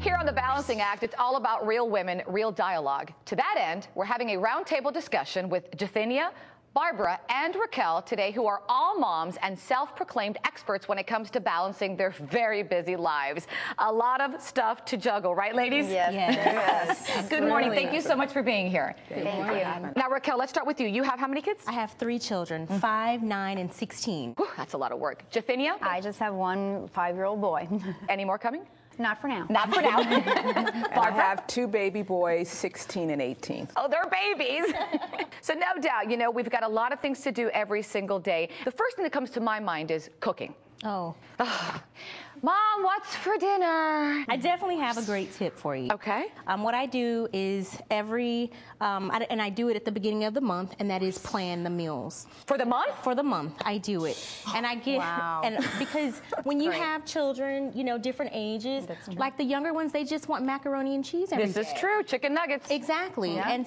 Here on The Balancing Act, it's all about real women, real dialogue. To that end, we're having a roundtable discussion with Jathinia, Barbara, and Raquel today, who are all moms and self-proclaimed experts when it comes to balancing their very busy lives. A lot of stuff to juggle, right, ladies? Yes. Yes. Good morning. Thank you so much for being here. Thank you. Now, Raquel, let's start with you. You have how many kids? I have 3 children, 5, 9, and 16. Whew, that's a lot of work. Jathinia? I just have one 5-year-old boy. Any more coming? Not for now. Not for now. I have 2 baby boys, 16 and 18. Oh, they're babies. So no doubt, you know, we've got a lot of things to do every single day. The first thing that comes to my mind is cooking. Oh. Mom, what's for dinner? I definitely have a great tip for you. Okay. What I do is and I do it at the beginning of the month, and that is plan the meals. For the month? For the month, I do it. And I get, and because when you have children, you know, different ages, like the younger ones, they just want macaroni and cheese every day. This is true, chicken nuggets. Exactly. Yeah. And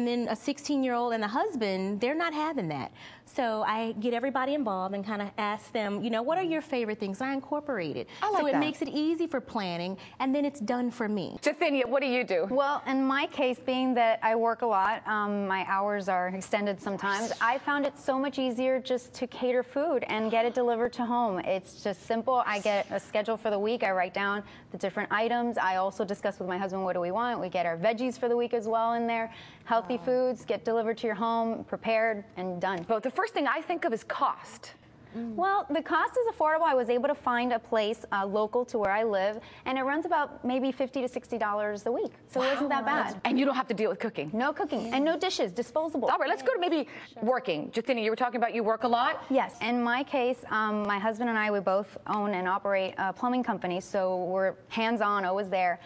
then a 16-year-old and a husband, they're not having that. So I get everybody involved and kind of ask them, you know, what are your favorite things? I incorporate it. So it makes it easy for planning, and then it's done for me. Jathinia, what do you do? Well, in my case, being that I work a lot, my hours are extended sometimes, I found it so much easier just to cater food and get it delivered to home. It's just simple. I get a schedule for the week. I write down the different items. I also discuss with my husband, what do we want? We get our veggies for the week as well in there. Healthy foods get delivered to your home, prepared and done. But the first thing I think of is cost. Well, the cost is affordable. I was able to find a place local to where I live, and it runs about maybe $50 to $60 a week. So it wasn't that bad. And you don't have to deal with cooking. No cooking and no dishes, disposable. All right, let's go to maybe working. Jathinia, you were talking about you work a lot? Yes. In my case, my husband and I, we both own and operate a plumbing company, so we're hands-on, always there.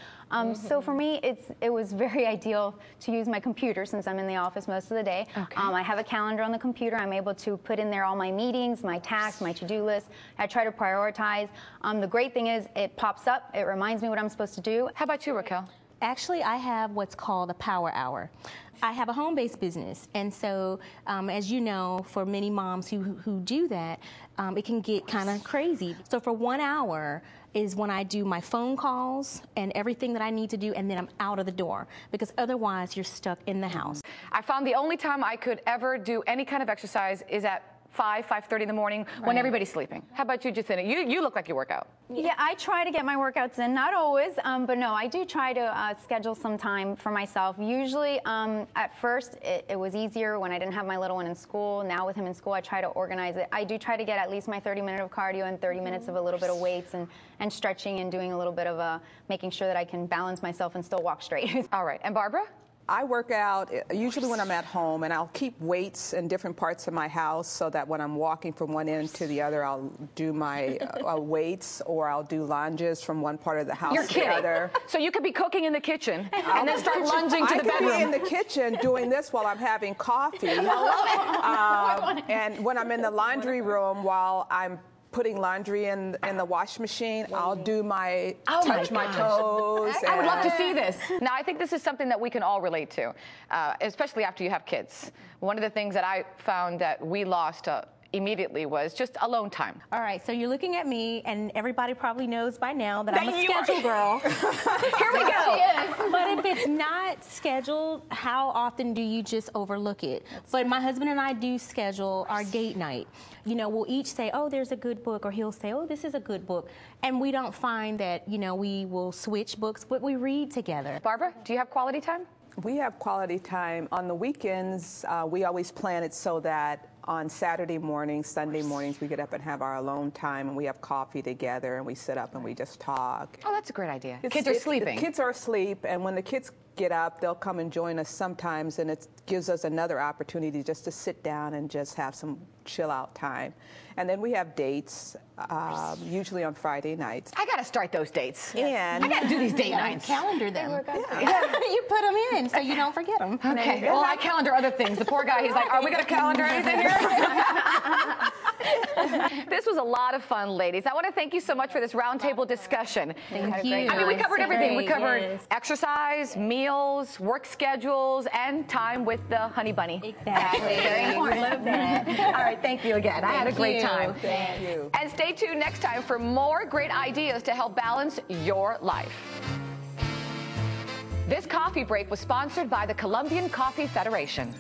So for me, it was very ideal to use my computer since I'm in the office most of the day. Okay. I have a calendar on the computer. I'm able to put in there all my meetings, my tasks, my to-do list. I try to prioritize. The great thing is it pops up. It reminds me what I'm supposed to do. How about you, Raquel? Actually, I have what's called a power hour. I have a home-based business, and so as you know, for many moms who do that, it can get kind of crazy. So for 1 hour is when I do my phone calls and everything that I need to do, and then I'm out of the door, because otherwise you're stuck in the house. I found the only time I could ever do any kind of exercise is at 5:30 in the morning when everybody's sleeping. How about you, Jathinia? You look like you work out. Yeah, I try to get my workouts in, not always, but no, I do try to schedule some time for myself. Usually, at first, it was easier when I didn't have my little one in school. Now with him in school, I try to organize it. I do try to get at least my 30 minutes of cardio and 30 minutes of a little bit of weights and stretching and doing a little bit of making sure that I can balance myself and still walk straight. All right, and Barbara? I work out usually when I'm at home, and I'll keep weights in different parts of my house so that when I'm walking from one end to the other, I'll do my weights, or I'll do lunges from one part of the house to the other. So you could be cooking in the kitchen and then start lunging to the bedroom. I could be in the kitchen doing this while I'm having coffee. I love it. And when I'm in the laundry room while I'm putting laundry in the wash machine, I'll do my touch my toes. I would love to see this. Now, I think this is something that we can all relate to, especially after you have kids. One of the things that I found that we lost immediately was just alone time. All right, so you're looking at me, and everybody probably knows by now that I'm a schedule girl. Here we go. But if it's not scheduled, how often do you just overlook it? But my husband and I do schedule our date night. You know, we'll each say, oh, there's a good book, or he'll say, oh, this is a good book. And we don't find that, you know, we will switch books, but we read together. Barbara, do you have quality time? We have quality time. On the weekends, we always plan it so that on Saturday mornings, Sunday mornings, we get up and have our alone time, and we have coffee together, and we sit up and we just talk. Oh, that's a great idea. Kids are sleeping. The kids are asleep, and when the kids get up, they'll come and join us sometimes, and it gives us another opportunity just to sit down and just have some chill out time. And then we have dates, usually on Friday nights. I gotta start those dates. And I gotta do these date nights. Calendar them. You put them in so you don't forget them. Okay. Well, I calendar other things. The poor guy, he's like, are we gonna calendar anything here? This was a lot of fun, ladies. I want to thank you so much for this roundtable discussion. Thank you. I mean, we covered everything. We covered exercise, meals, work schedules, and time with the honey bunny. Exactly. Very important. Love that. All right, thank you again. I had a great time. Thank you. And stay tuned next time for more great ideas to help balance your life. This coffee break was sponsored by the Colombian Coffee Federation.